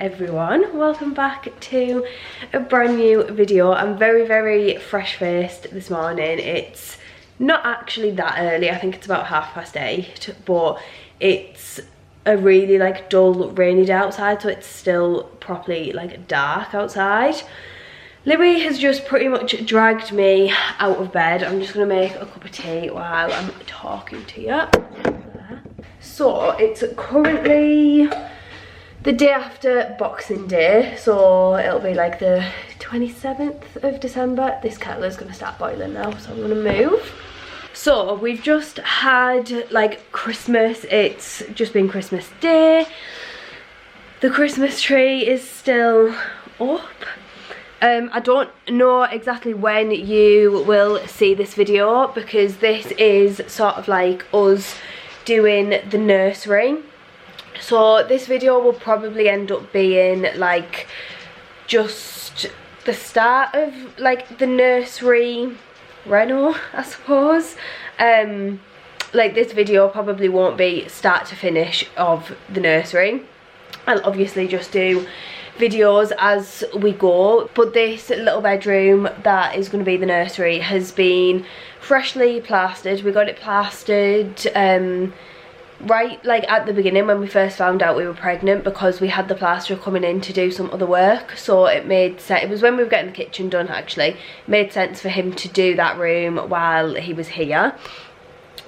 everyone, welcome back to a brand new video. I'm very fresh faced this morning. It's not actually that early, I think it's about 8:30, but it's a really like dull rainy day outside, so it's still properly like dark outside. Libby has just pretty much dragged me out of bed. I'm just gonna make a cup of tea while I'm talking to you. So it's currently the day after Boxing Day, so it'll be like the 27th of December. This kettle is going to start boiling now, so I'm going to move. So we've just had like Christmas, it's just been Christmas Day. The Christmas tree is still up. I don't know exactly when you will see this video, because this is sort of like us doing the nursery. So this video will probably end up being like just the start of like the nursery reno, I suppose. Like this video probably won't be start to finish of the nursery. I'll obviously just do videos as we go, but this little bedroom that is going to be the nursery has been freshly plastered. We got it plastered right like at the beginning when we first found out we were pregnant, because we had the plasterer coming in to do some other work, so it made sense. It was when we were getting the kitchen done actually, it made sense for him to do that room while he was here.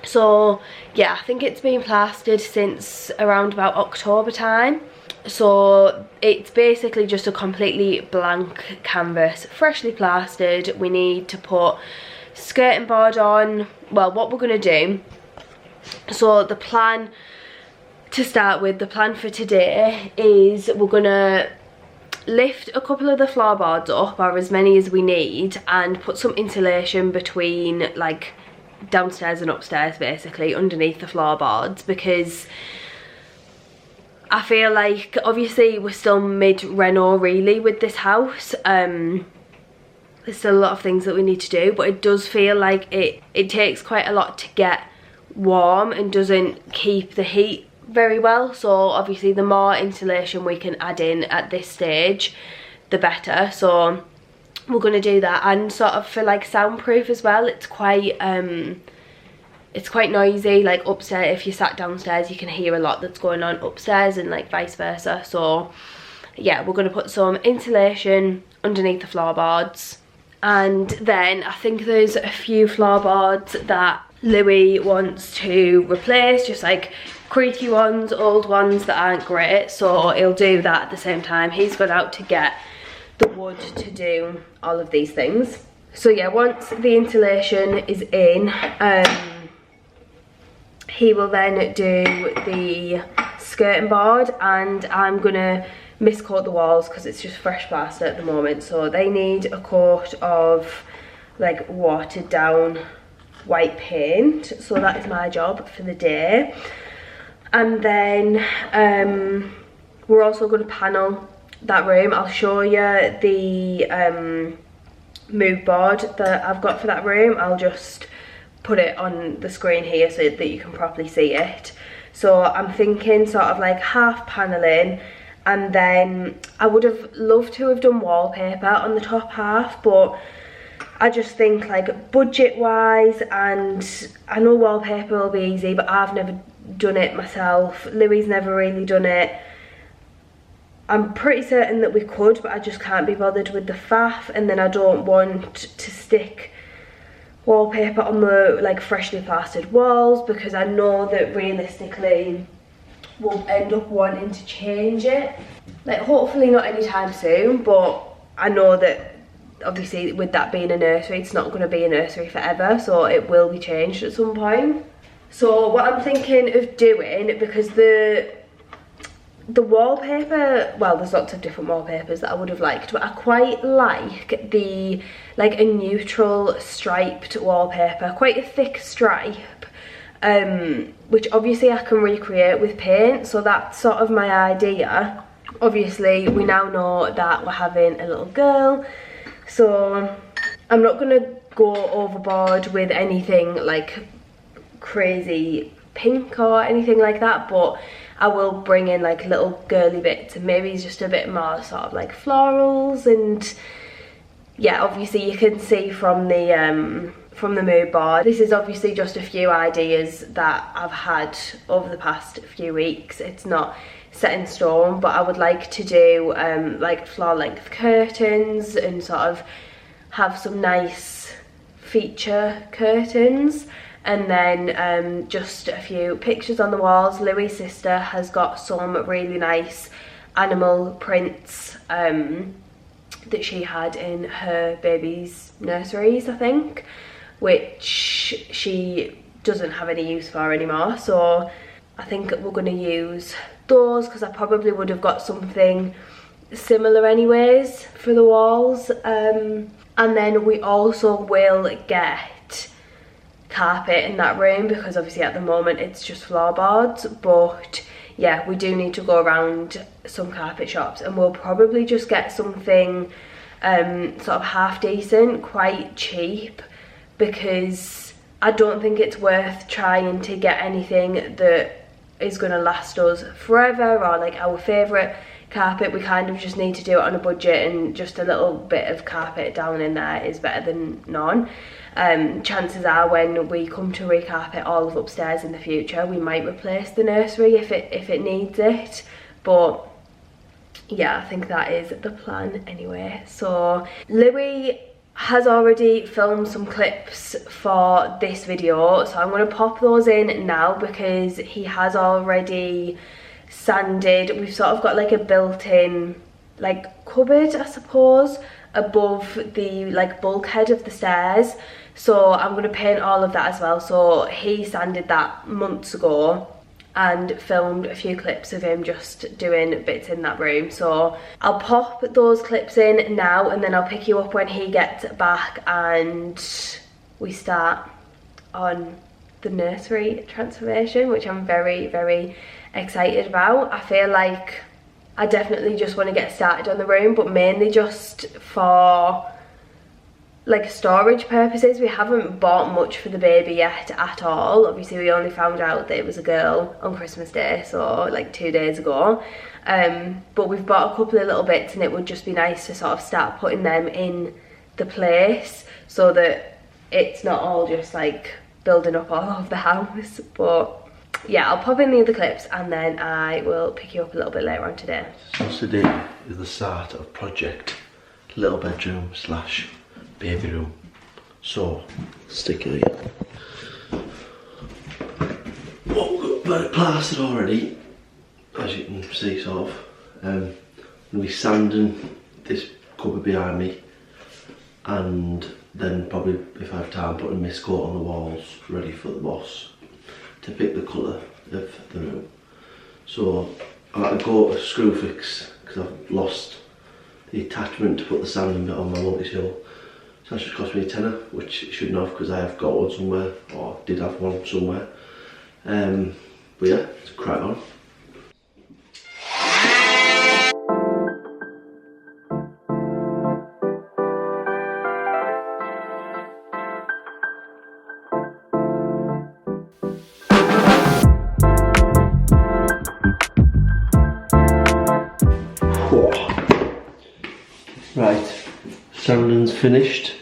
So yeah, I think it's been plastered since around about October time. So it's basically just a completely blank canvas, freshly plastered. We need to put skirting board on. Well, what we're going to do, so the plan to start with, the plan for today is we're going to lift a couple of the floorboards up, or as many as we need, and put some insulation between like downstairs and upstairs, basically underneath the floorboards, because I feel like obviously we're still mid-reno really with this house. There's still a lot of things that we need to do, but it does feel like it takes quite a lot to get warm and doesn't keep the heat very well. So obviously the more insulation we can add in at this stage, the better. So we're going to do that, and sort of for like soundproof as well. It's quite noisy like upstairs. If you sat downstairs you can hear a lot that's going on upstairs, and like vice versa. So yeah, we're going to put some insulation underneath the floorboards, and then I think there's a few floorboards that Louis wants to replace, just like creaky ones, old ones that aren't great, so he'll do that at the same time. He's gone out to get the wood to do all of these things. So yeah, once the insulation is in, he will then do the skirting board, and I'm gonna miscoat the walls because it's just fresh plaster at the moment, so they need a coat of like watered down white paint. So that is my job for the day. And then we're also going to panel that room. I'll show you the mood board that I've got for that room. I'll just put it on the screen here so that you can properly see it. So I'm thinking sort of like half paneling, and then I would have loved to have done wallpaper on the top half, but I just think like budget wise, and I know wallpaper will be easy, but I've never done it myself. Louis's never really done it. I'm pretty certain that we could, but I just can't be bothered with the faff, and then I don't want to stick wallpaper on the like freshly plastered walls, because I know that realistically we'll end up wanting to change it. Like hopefully not anytime soon, but I know that obviously with that being a nursery, it's not going to be a nursery forever, so it will be changed at some point. So what I'm thinking of doing, because the wallpaper, well, there's lots of different wallpapers that I would have liked, but I quite like the like a neutral striped wallpaper, quite a thick stripe, which obviously I can recreate with paint. So that's sort of my idea. Obviously we now know that we're having a little girl, so I'm not going to go overboard with anything like crazy pink or anything like that, but I will bring in like little girly bits and maybe just a bit more sort of like florals. And yeah, obviously you can see from the mood board, this is obviously just a few ideas that I've had over the past few weeks. It's not set in stone, but I would like to do like floor length curtains and sort of have some nice feature curtains, and then just a few pictures on the walls. Louis' sister has got some really nice animal prints that she had in her baby's nurseries, I think, which she doesn't have any use for anymore, so I think we're going to use those, because I probably would have got something similar anyways for the walls. And then we also will get carpet in that room, because obviously at the moment it's just floorboards, but yeah, we do need to go around some carpet shops, and we'll probably just get something sort of half decent, quite cheap, because I don't think it's worth trying to get anything that is going to last us forever, or like our favourite carpet. We kind of just need to do it on a budget, and just a little bit of carpet down in there is better than none. Chances are when we come to recarpet all of upstairs in the future, we might replace the nursery if it needs it, but yeah, I think that is the plan anyway. So Louis has already filmed some clips for this video, so I'm going to pop those in now, because he has already sanded. We've sort of got like a built-in like cupboard, I suppose, above the like bulkhead of the stairs, so I'm going to paint all of that as well. So he sanded that months ago and filmed a few clips of him just doing bits in that room, so I'll pop those clips in now, and then I'll pick you up when he gets back and we start on the nursery transformation, which I'm very, very excited about. I feel like I definitely just want to get started on the room, but mainly just for like storage purposes. We haven't bought much for the baby yet at all. Obviously we only found out that it was a girl on Christmas Day, so like 2 days ago, but we've bought a couple of little bits, and it would just be nice to sort of start putting them in the place so that it's not all just like building up all over the house. But yeah, I'll pop in the other clips and then I will pick you up a little bit later on today. So today is the start of project little bedroom slash baby room. So stick it in. Oh, got it plastered already, as you can see sort of. I'm going to be sanding this cupboard behind me, and then probably, if I have time, putting a mist coat on the walls ready for the boss to pick the colour of the room. So I had to go to screw fix because I've lost the attachment to put the sanding bit on my multi-tool. So that should cost me a tenner, which it shouldn't have because I have got one somewhere, or did have one somewhere. But yeah, it's a crack on. Right, sanding's finished,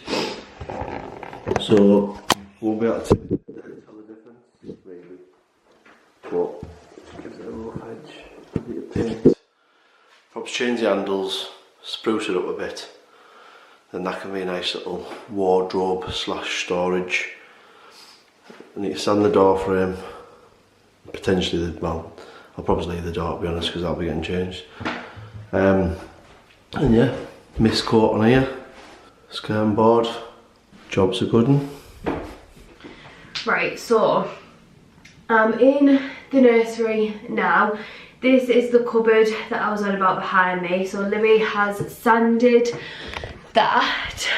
so won't be able to tell the difference, maybe, but give it a rough edge, a bit of paint. Probably change the handles, spruce it up a bit, then that can be a nice little wardrobe slash storage. I need to sand the door frame, potentially well, I'll probably leave the door to be honest because I'll be getting changed. And yeah, mist coat on here, skirm board, job's a good one. Right, so I'm in the nursery now. This is the cupboard that I was on about behind me. So Louis has sanded that.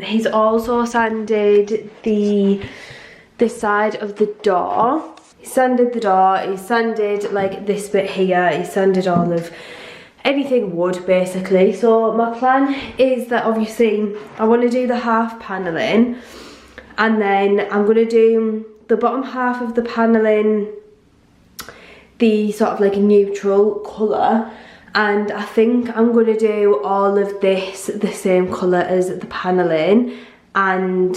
He's also sanded this side of the door. He sanded the door, he sanded like this bit here, he sanded all of anything wood basically. So my plan is that obviously I want to do the half panelling, and then I'm going to do the bottom half of the panelling the sort of like a neutral colour, and I think I'm going to do all of this the same colour as the panelling, and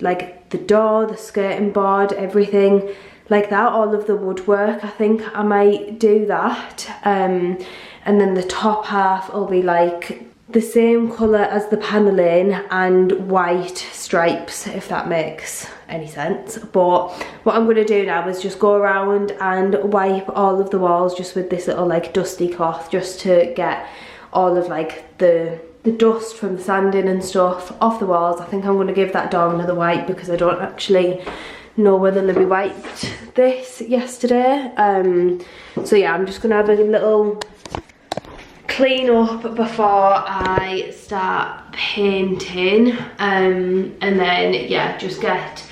like the door, the skirting board, everything like that, all of the woodwork. I think I might do that, and then the top half will be like the same colour as the panelling and white stripes, if that makes any sense. But what I'm going to do now is just go around and wipe all of the walls just with this little like dusty cloth, just to get all of like the dust from the sanding and stuff off the walls. I think I'm going to give that door another wipe because I don't actually know whether Libby wiped this yesterday. So yeah, I'm just going to have a little clean up before I start painting, and then yeah, just start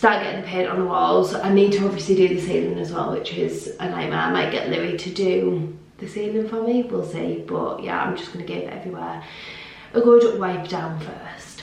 getting the paint on the walls. I need to obviously do the ceiling as well, which is a nightmare. I might get Louis to do the ceiling for me, we'll see. But yeah, I'm just going to give everywhere a good wipe down first.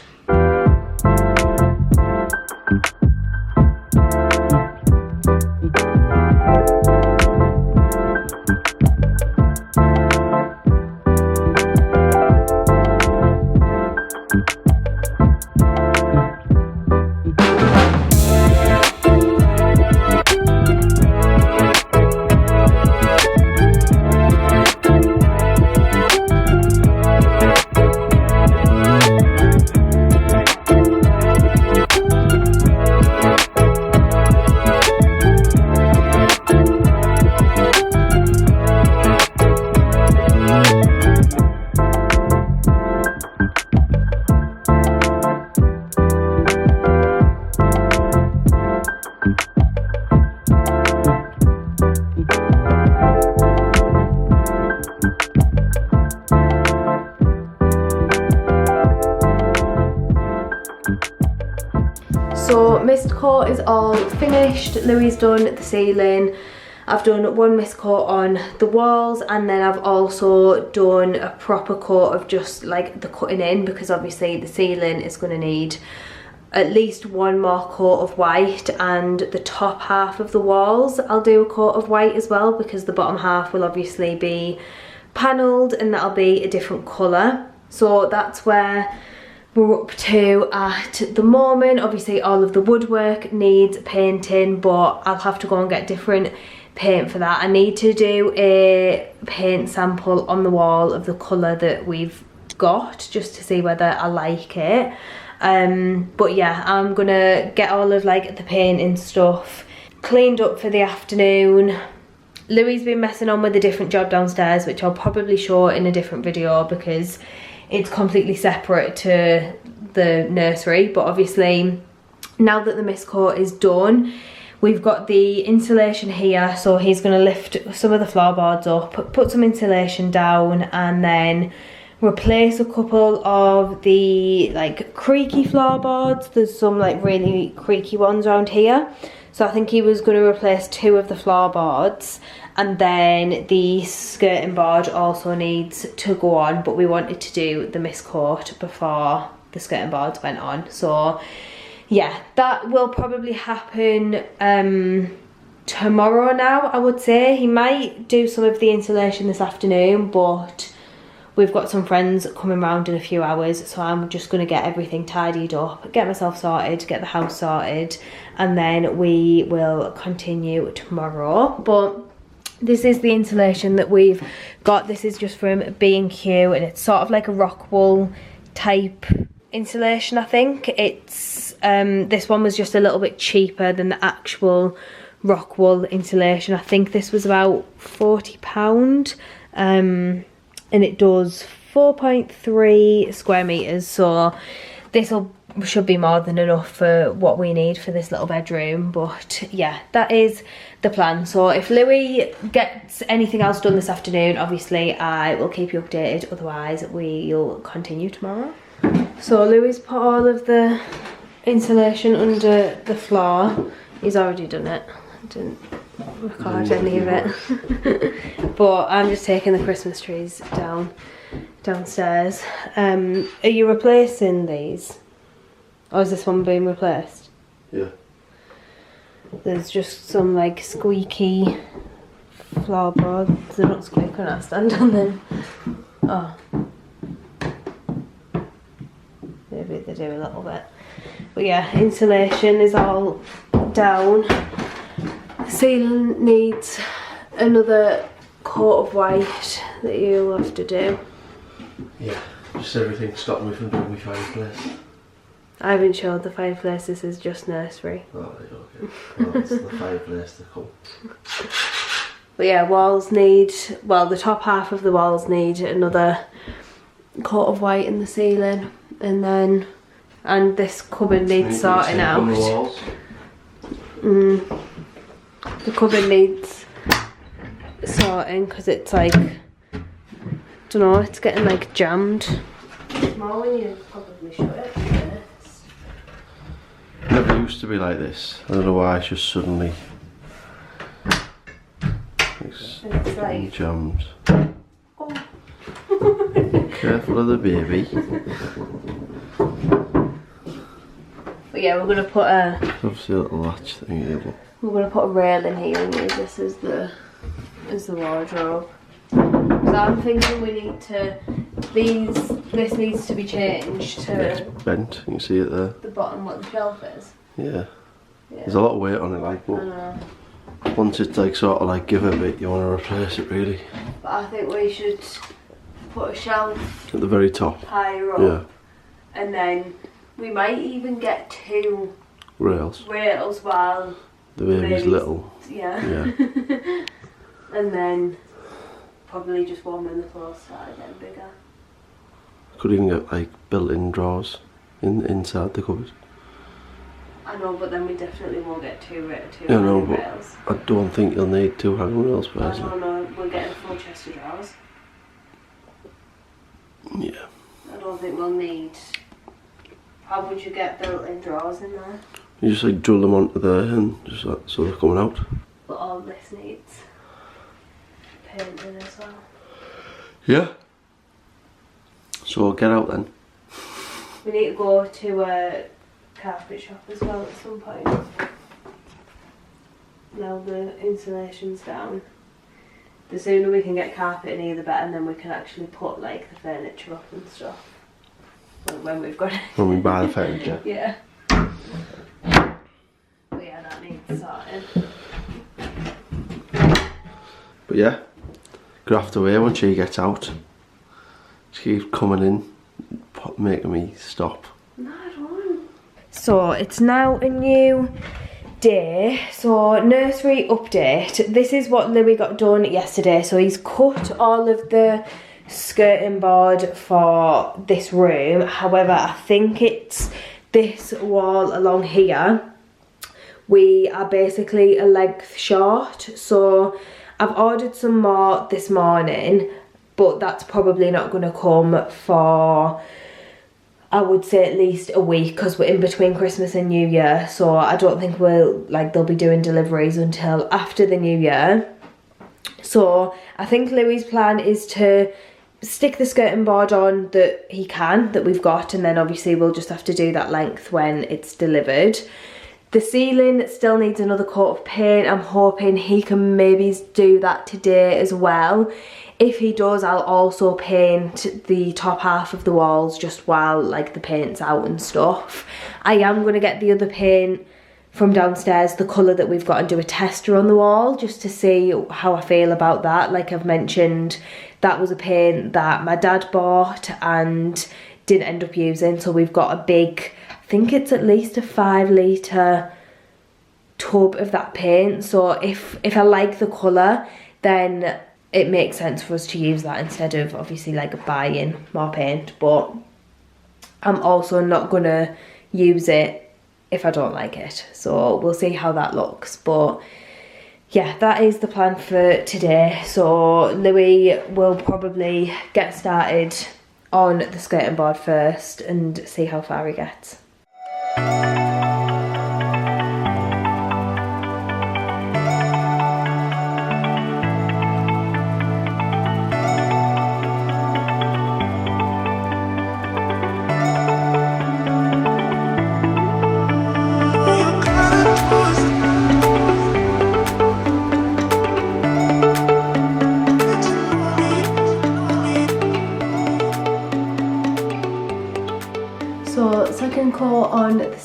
So mist coat is all finished. Louis done the ceiling. I've done one mist coat on the walls, and then I've also done a proper coat of just like the cutting in, because obviously the ceiling is going to need at least one more coat of white, and the top half of the walls I'll do a coat of white as well, because the bottom half will obviously be panelled and that'll be a different colour. So that's where we're up to at the moment. Obviously all of the woodwork needs painting, but I'll have to go and get different paint for that. I need to do a paint sample on the wall of the colour that we've got, just to see whether I like it. But yeah, I'm gonna get all of like the painting stuff cleaned up for the afternoon. Louis been messing on with a different job downstairs, which I'll probably show in a different video because it's completely separate to the nursery. But obviously now that the mist coat is done, we've got the insulation here, so he's going to lift some of the floorboards up, put some insulation down, and then replace a couple of the like creaky floorboards. There's some like really creaky ones around here, so I think he was going to replace 2 of the floorboards, and then the skirting board also needs to go on, but we wanted to do the mist coat before the skirting boards went on. So yeah, that will probably happen tomorrow now, I would say. He might do some of the insulation this afternoon, but we've got some friends coming round in a few hours, so I'm just going to get everything tidied up, get myself sorted, get the house sorted, and then we will continue tomorrow. But this is the insulation that we've got. This is just from B&Q, and it's sort of like a rock wool type insulation. I think it's this one was just a little bit cheaper than the actual rock wool insulation. I think this was about £40, and it does 4.3 square meters, so this should be more than enough for what we need for this little bedroom. But yeah, that is the plan. So if Louis gets anything else done this afternoon, obviously I will keep you updated, otherwise we'll continue tomorrow. So Louis put all of the insulation under the floor. He's already done it. I didn't record any of it. But I'm just taking the Christmas trees downstairs. Are you replacing these? Or is this one being replaced? Yeah. There's just some like squeaky floorboards. They don't squeak when I stand on them. Oh. Maybe they do a little bit. But yeah, insulation is all down. The ceiling needs another coat of white that you'll have to do. Yeah, just everything stopped me from doing my fireplace. I haven't showed the fireplace, this is just nursery. Oh, right, okay. Well, it's the fireplace to come. But yeah, walls need, well, the top half of the walls need another coat of white in the ceiling, and this cupboard needs sorting out. The cupboard needs sorting because it's like, don't know, it's getting like jammed. More when you probably shut it. Never used to be like this. I don't know why it's just suddenly it's like jammed. Oh. Careful of the baby. But yeah, we're gonna put a Obviously a little latch thing here, but we're gonna put a rail in here and use this as the wardrobe. So I'm thinking we need to this needs to be changed to it's bent. You can see it there. the bottom what the shelf is. Yeah. There's a lot of weight on it, like, I but know. once it's like sort of like give a bit, you want to replace it really. But I think we should put a shelf At the very top. higher up. Yeah. And then we might even get 2 Rails. while The baby's little. Yeah. Yeah. And then probably just one when the floors start getting bigger. Could even get like built-in drawers inside the cupboard. I know, but then we definitely won't get 2 Yeah, no, hanging but rails. I don't think you'll need 2 hanging rails I personally. don't know, we're getting a full chest of drawers. Yeah. I don't think we'll need. How would you get built-in drawers in there? You just like drill them onto there and just like, so they're coming out. But all this needs painting as well. Yeah. So we'll get out then. We need to go to a carpet shop as well at some point. Now the insulation's down. The sooner we can get carpet in here the better, and then we can actually put like the furniture up and stuff. Well, when we've got it. When we buy the furniture. Yeah. But yeah, that needs sorting. But yeah, graft away when she gets out. She keeps coming in, making me stop. No, I don't. So it's now a new day. So nursery update. This is what Louis got done yesterday. So he's cut all of the skirting board for this room. However, I think it's this wall along here. We are basically a length short. So I've ordered some more this morning, but that's probably not going to come for, I would say, at least a week, because we're in between Christmas and New Year. So I don't think they'll be doing deliveries until after the New Year. So I think Louis' plan is to stick the skirting board on that we've got, and then obviously we'll just have to do that length when it's delivered. The ceiling still needs another coat of paint. I'm hoping he can maybe do that today as well. If he does, I'll also paint the top half of the walls just while like the paint's out and stuff. I am going to get the other paint from downstairs, the colour that we've got, and do a tester on the wall just to see how I feel about that. Like I've mentioned, that was a paint that my dad bought and didn't end up using. So we've got a big, I think it's at least a 5 litre tub of that paint. So if I like the colour, then it makes sense for us to use that instead of obviously like buying more paint. But I'm also not gonna use it if I don't like it, so we'll see how that looks. But yeah, that is the plan for today. So Louis will probably get started on the skirting board first and see how far he gets.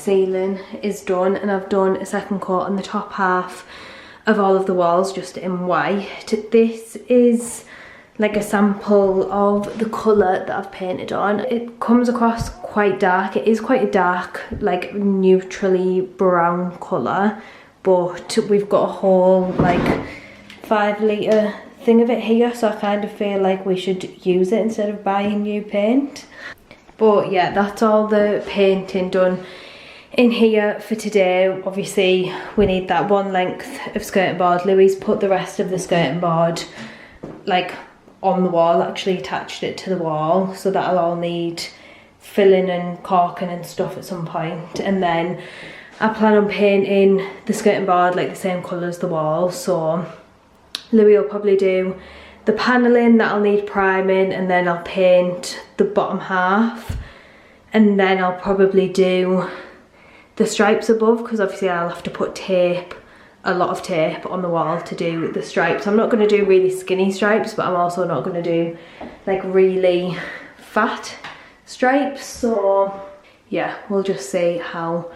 ceiling is done, and I've done a second coat on the top half of all of the walls just in white. This is like a sample of the colour that I've painted on. It comes across quite dark. It is quite a dark, like neutrally brown colour, but we've got a whole like 5 litre thing of it here, so I kind of feel like we should use it instead of buying new paint. But yeah, that's all the painting done in here for today. Obviously we need that one length of skirting board. Louis put the rest of the skirting board like on the wall, actually attached it to the wall, so that'll all need filling and caulking and stuff at some point. And then I plan on painting the skirting board like the same colour as the wall, so Louis will probably do the panelling, that'll need priming, and then I'll paint the bottom half, and then I'll probably do the stripes above, because obviously I'll have to put tape, a lot of tape on the wall to do the stripes. I'm not going to do really skinny stripes, but I'm also not going to do like really fat stripes, so yeah, we'll just see how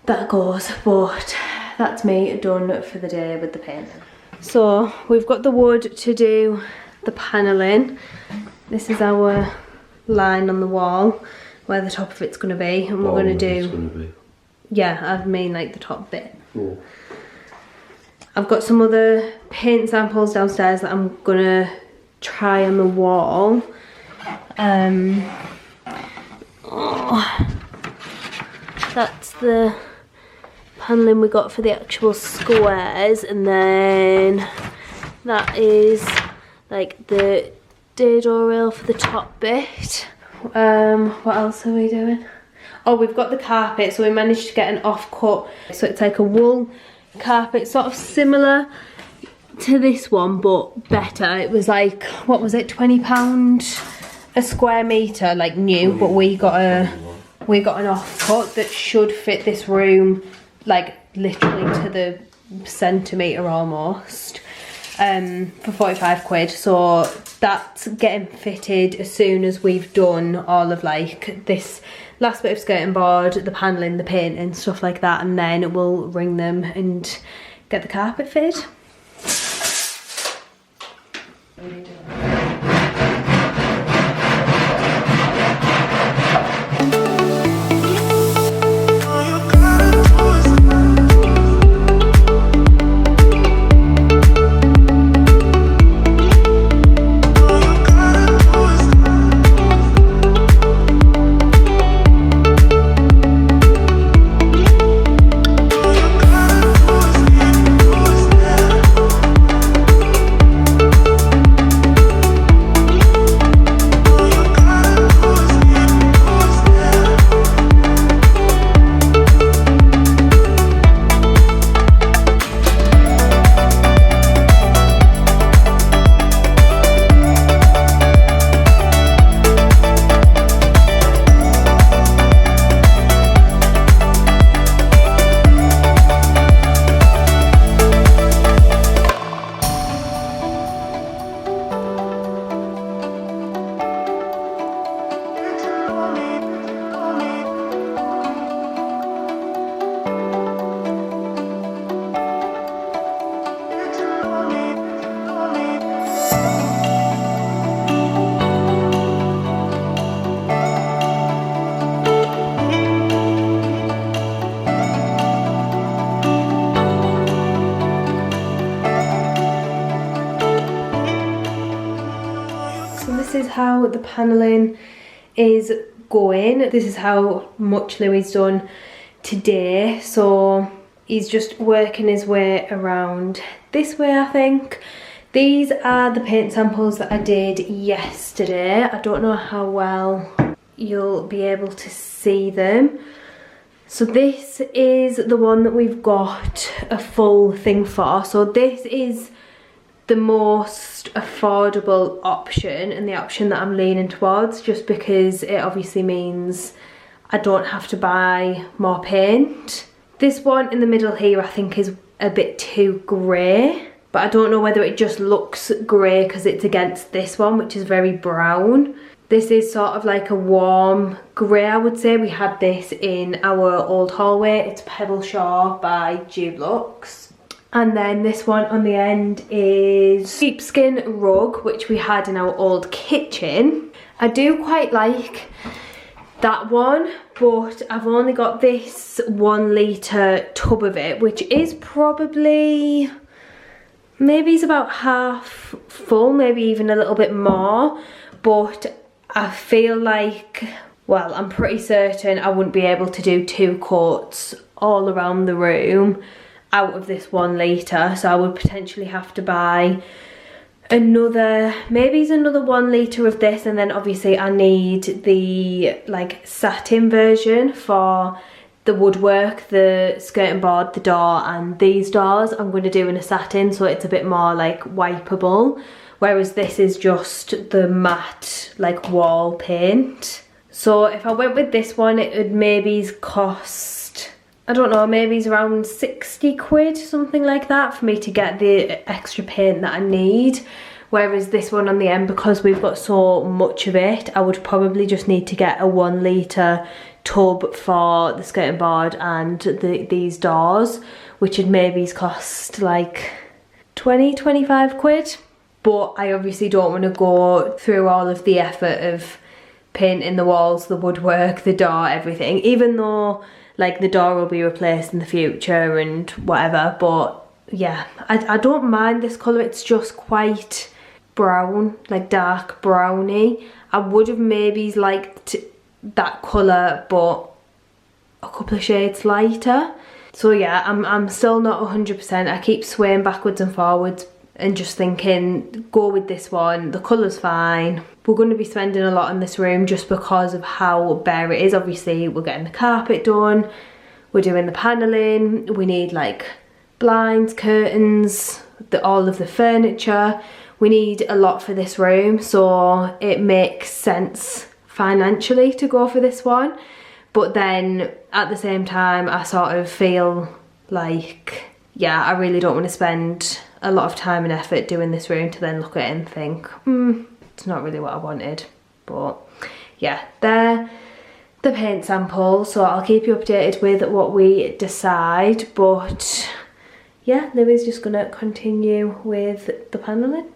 that goes. But that's me done for the day with the painting. So we've got the wood to do the panelling. This is our line on the wall where the top of it's going to be, and we're going to do, yeah, I mean like the top bit. Cool. I've got some other paint samples downstairs that I'm going to try on the wall. That's the panelling we got for the actual squares, and then that is like the dado rail for the top bit. What else are we doing? Oh, we've got the carpet, so we managed to get an off-cut, so it's like a wool carpet, sort of similar to this one but better. It was like, what was it, £20 a square metre, like new, but we got an off-cut that should fit this room like literally to the centimetre almost, for 45 quid. So that's getting fitted as soon as we've done all of like this last bit of skirting board, the panelling, the painting, stuff like that, and then we'll ring them and get the carpet fitted. This is how the panelling is going. This is how much Louis done today. So he's just working his way around this way, I think. These are the paint samples that I did yesterday. I don't know how well you'll be able to see them. So this is the one that we've got a full thing for. So this is the most affordable option and the option that I'm leaning towards, just because it obviously means I don't have to buy more paint. This one in the middle here I think is a bit too grey, but I don't know whether it just looks grey because it's against this one, which is very brown. This is sort of like a warm grey, I would say. We had this in our old hallway. It's Pebble Shore by Dulux. And then this one on the end is sheepskin rug, which we had in our old kitchen. I do quite like that one, but I've only got this 1 litre tub of it, which is probably, maybe it's about half full, maybe even a little bit more. But I feel like, well, I'm pretty certain I wouldn't be able to do 2 coats all around the room out of this 1 litre, so I would potentially have to buy another, maybe it's another 1 litre of this, and then obviously I need the like satin version for the woodwork, the skirting board, the door, and these doors I'm going to do in a satin, so it's a bit more like wipeable, whereas this is just the matte like wall paint. So if I went with this one, it would maybe cost, I don't know, maybe it's around 60 quid, something like that, for me to get the extra paint that I need. Whereas this one on the end, because we've got so much of it, I would probably just need to get a 1 litre tub for the skirting board and these doors, which would maybe cost like 20-25 quid. But I obviously don't want to go through all of the effort of painting the walls, the woodwork, the door, everything, even though like the door will be replaced in the future and whatever. But yeah, I don't mind this colour. It's just quite brown, like dark browny. I would have maybe liked that colour, but a couple of shades lighter. So yeah, I'm still not 100%. I keep swaying backwards and forwards and just thinking, go with this one, the colour's fine. We're going to be spending a lot in this room just because of how bare it is. Obviously we're getting the carpet done, we're doing the panelling, we need like blinds, curtains, all of the furniture. We need a lot for this room, so it makes sense financially to go for this one. But then at the same time I sort of feel like, yeah, I really don't want to spend a lot of time and effort doing this room to then look at it and think, it's not really what I wanted. But yeah, they're the paint samples, so I'll keep you updated with what we decide. But yeah, Louie's just gonna continue with the panelling.